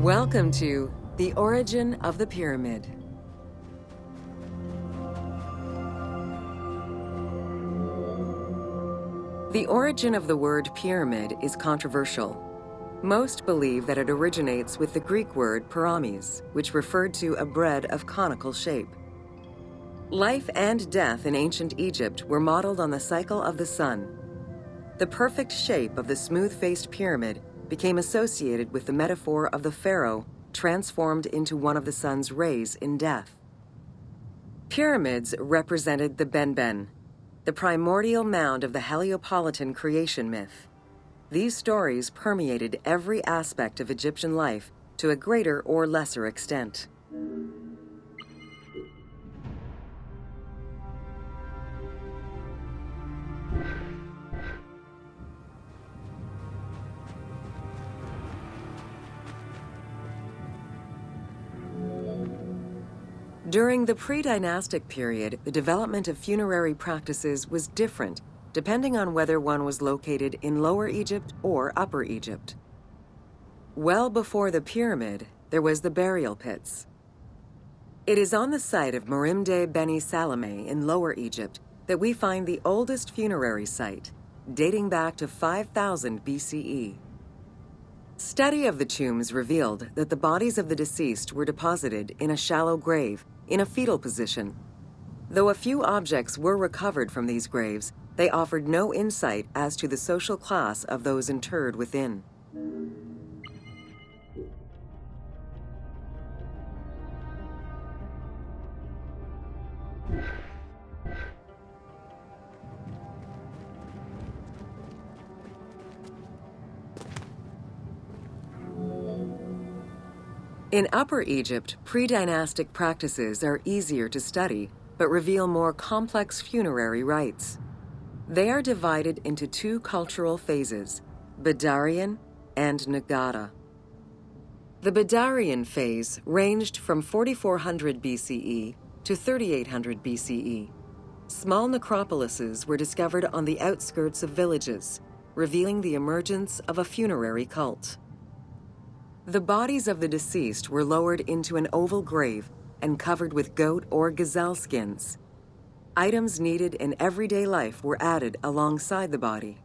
Welcome to The Origin of the Pyramid. The origin of the word pyramid is controversial. Most believe that it originates with the Greek word pyramis, which referred to a bread of conical shape. Life and death in ancient Egypt were modeled on the cycle of the sun. The perfect shape of the smooth-faced pyramid became associated with the metaphor of the pharaoh transformed into one of the sun's rays in death. Pyramids represented the Benben, the primordial mound of the Heliopolitan creation myth. These stories permeated every aspect of Egyptian life to a greater or lesser extent. During the pre-dynastic period, the development of funerary practices was different depending on whether one was located in Lower Egypt or Upper Egypt. Well before the pyramid, there was the burial pits. It is on the site of Merimde Beni Salome in Lower Egypt that we find the oldest funerary site, dating back to 5000 BCE. Study of the tombs revealed that the bodies of the deceased were deposited in a shallow grave in a fetal position. Though a few objects were recovered from these graves, they offered no insight as to the social class of those interred within. In Upper Egypt, pre-dynastic practices are easier to study, but reveal more complex funerary rites. They are divided into two cultural phases, Badarian and Nagata. The Badarian phase ranged from 4400 BCE to 3800 BCE. Small necropolises were discovered on the outskirts of villages, revealing the emergence of a funerary cult. The bodies of the deceased were lowered into an oval grave and covered with goat or gazelle skins. Items needed in everyday life were added alongside the body.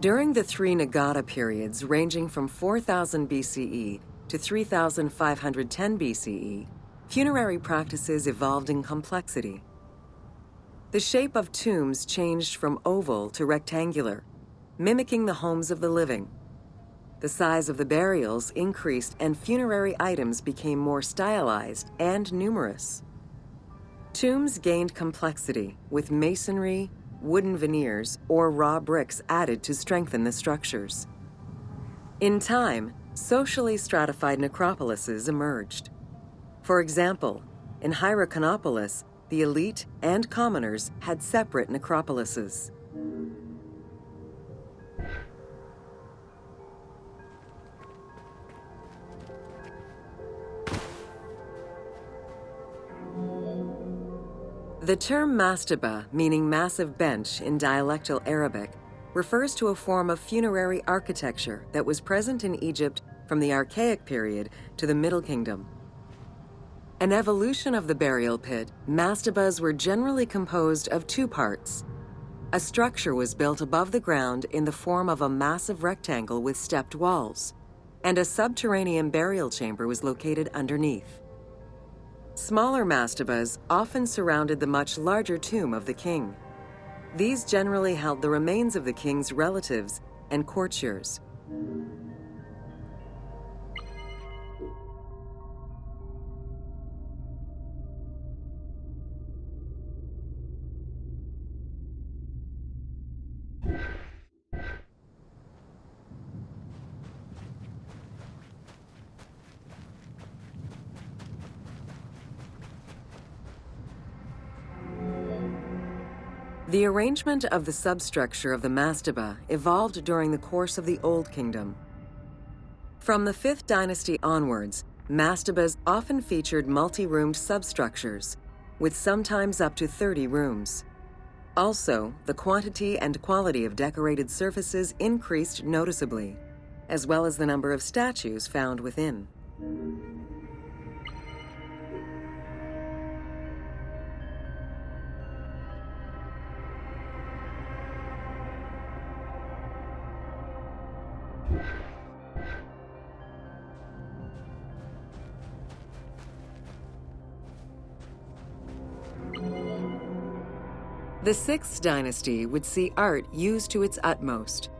During the three Nagata periods ranging from 4000 BCE to 3510 BCE, funerary practices evolved in complexity. The shape of tombs changed from oval to rectangular, mimicking the homes of the living. The size of the burials increased and funerary items became more stylized and numerous. Tombs gained complexity with masonry, wooden veneers, or raw bricks added to strengthen the structures. In time, socially stratified necropolises emerged. For example, in Hierakonpolis, the elite and commoners had separate necropolises. The term mastaba, meaning massive bench in dialectal Arabic, refers to a form of funerary architecture that was present in Egypt from the Archaic period to the Middle Kingdom. An evolution of the burial pit, mastabas were generally composed of two parts. A structure was built above the ground in the form of a massive rectangle with stepped walls, and a subterranean burial chamber was located underneath. Smaller mastabas often surrounded the much larger tomb of the king. These generally held the remains of the king's relatives and courtiers. The arrangement of the substructure of the mastaba evolved during the course of the Old Kingdom. From the 5th dynasty onwards, mastabas often featured multi-roomed substructures, with sometimes up to 30 rooms. Also, the quantity and quality of decorated surfaces increased noticeably, as well as the number of statues found within. The 6th dynasty would see art used to its utmost.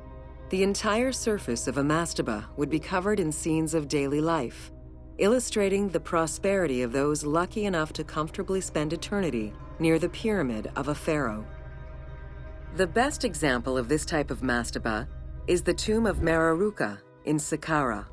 The entire surface of a mastaba would be covered in scenes of daily life, illustrating the prosperity of those lucky enough to comfortably spend eternity near the pyramid of a pharaoh. The best example of this type of mastaba is the tomb of Meroruka in Saqqara.